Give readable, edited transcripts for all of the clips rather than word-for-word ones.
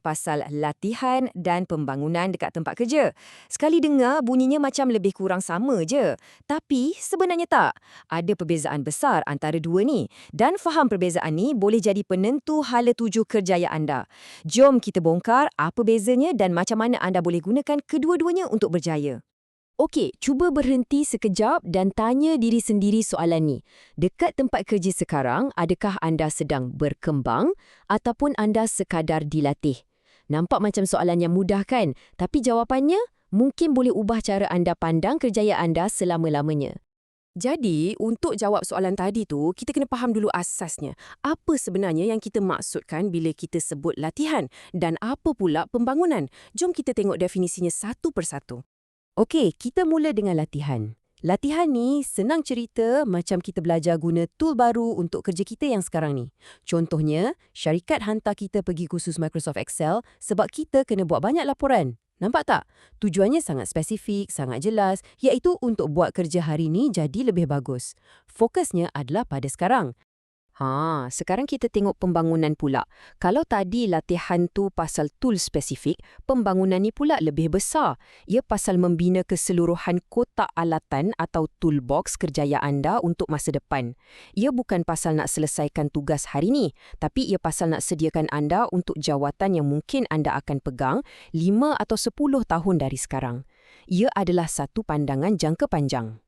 pasal latihan dan pembangunan dekat tempat kerja. Sekali dengar bunyinya macam lebih kurang sama je. Tapi sebenarnya tak. Ada perbezaan besar antara dua ni. Dan faham perbezaan ni boleh jadi penentu hala tuju kerjaya anda. Jom kita bongkar apa bezanya dan macam mana anda boleh gunakan kedua-duanya untuk berjaya. Okey, cuba berhenti sekejap dan tanya diri sendiri soalan ni. Dekat tempat kerja sekarang, adakah anda sedang berkembang ataupun anda sekadar dilatih? Nampak macam soalan yang mudah kan? Tapi jawapannya mungkin boleh ubah cara anda pandang kerjaya anda selama-lamanya. Jadi, untuk jawab soalan tadi tu, kita kena faham dulu asasnya. Apa sebenarnya yang kita maksudkan bila kita sebut latihan dan apa pula pembangunan? Jom kita tengok definisinya satu persatu. Okey, kita mula dengan latihan. Latihan ni senang cerita macam kita belajar guna tool baru untuk kerja kita yang sekarang ni. Contohnya, syarikat hantar kita pergi kursus Microsoft Excel sebab kita kena buat banyak laporan. Nampak tak? Tujuannya sangat spesifik, sangat jelas, iaitu untuk buat kerja hari ni jadi lebih bagus. Fokusnya adalah pada sekarang. Sekarang kita tengok pembangunan pula. Kalau tadi latihan tu pasal tool spesifik, pembangunan ni pula lebih besar. Ia pasal membina keseluruhan kotak alatan atau toolbox kerjaya anda untuk masa depan. Ia bukan pasal nak selesaikan tugas hari ni, tapi ia pasal nak sediakan anda untuk jawatan yang mungkin anda akan pegang 5 atau 10 tahun dari sekarang. Ia adalah satu pandangan jangka panjang.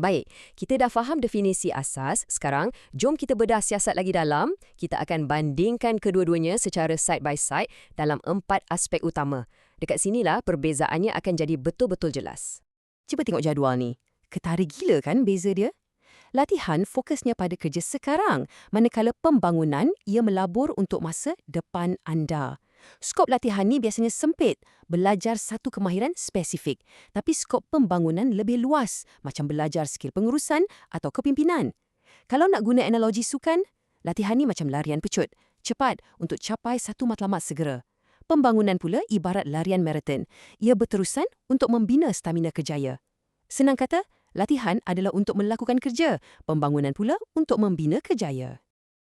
Baik, kita dah faham definisi asas. Sekarang, jom kita bedah siasat lagi dalam. Kita akan bandingkan kedua-duanya secara side by side dalam 4 aspek utama. Dekat sinilah perbezaannya akan jadi betul-betul jelas. Cuba tengok jadual ni. Ketarik gila kan beza dia? Latihan fokusnya pada kerja sekarang, manakala pembangunan ia melabur untuk masa depan anda. Skop latihan ni biasanya sempit, belajar satu kemahiran spesifik. Tapi skop pembangunan lebih luas, macam belajar skill pengurusan atau kepimpinan. Kalau nak guna analogi sukan, latihan ni macam larian pecut, cepat untuk capai satu matlamat segera. Pembangunan pula ibarat larian maraton. Ia berterusan untuk membina stamina kerjaya. Senang kata, latihan adalah untuk melakukan kerja, pembangunan pula untuk membina kerjaya.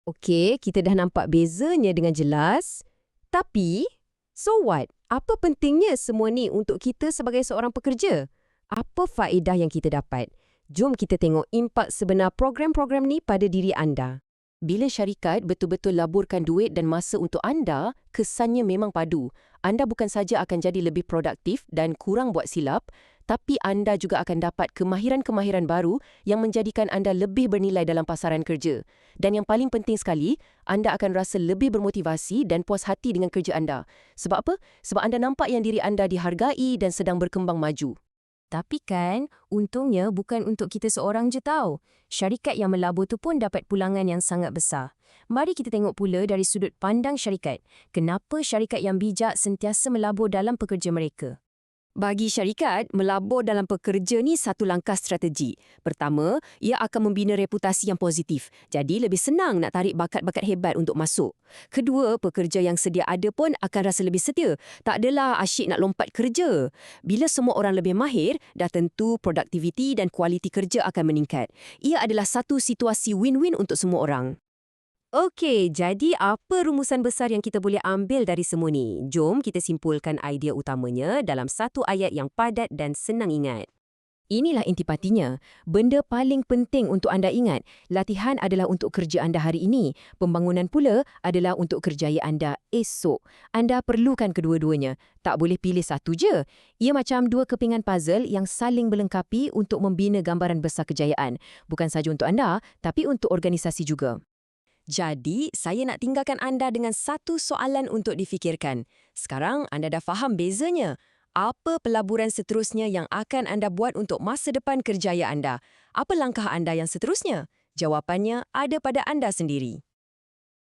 Okey, kita dah nampak bezanya dengan jelas. Tapi, so what? Apa pentingnya semua ni untuk kita sebagai seorang pekerja? Apa faedah yang kita dapat? Jom kita tengok impak sebenar program-program ni pada diri anda. Bila syarikat betul-betul laburkan duit dan masa untuk anda, kesannya memang padu. Anda bukan saja akan jadi lebih produktif dan kurang buat silap, tapi anda juga akan dapat kemahiran-kemahiran baru yang menjadikan anda lebih bernilai dalam pasaran kerja. Dan yang paling penting sekali, anda akan rasa lebih bermotivasi dan puas hati dengan kerja anda. Sebab apa? Sebab anda nampak yang diri anda dihargai dan sedang berkembang maju. Tapi kan, untungnya bukan untuk kita seorang je tahu. Syarikat yang melabur tu pun dapat pulangan yang sangat besar. Mari kita tengok pula dari sudut pandang syarikat. Kenapa syarikat yang bijak sentiasa melabur dalam pekerja mereka? Bagi syarikat, melabur dalam pekerja ni satu langkah strategi. Pertama, ia akan membina reputasi yang positif. Jadi lebih senang nak tarik bakat-bakat hebat untuk masuk. Kedua, pekerja yang sedia ada pun akan rasa lebih setia. Tak adalah asyik nak lompat kerja. Bila semua orang lebih mahir, dah tentu produktiviti dan kualiti kerja akan meningkat. Ia adalah satu situasi win-win untuk semua orang. Okey, jadi apa rumusan besar yang kita boleh ambil dari semua ni? Jom kita simpulkan idea utamanya dalam satu ayat yang padat dan senang ingat. Inilah intipatinya. Benda paling penting untuk anda ingat, latihan adalah untuk kerja anda hari ini. Pembangunan pula adalah untuk kerjaya anda esok. Anda perlukan kedua-duanya. Tak boleh pilih satu je. Ia macam dua kepingan puzzle yang saling melengkapi untuk membina gambaran besar kejayaan. Bukan saja untuk anda, tapi untuk organisasi juga. Jadi, saya nak tinggalkan anda dengan satu soalan untuk difikirkan. Sekarang anda dah faham bezanya. Apa pelaburan seterusnya yang akan anda buat untuk masa depan kerjaya anda? Apa langkah anda yang seterusnya? Jawapannya ada pada anda sendiri.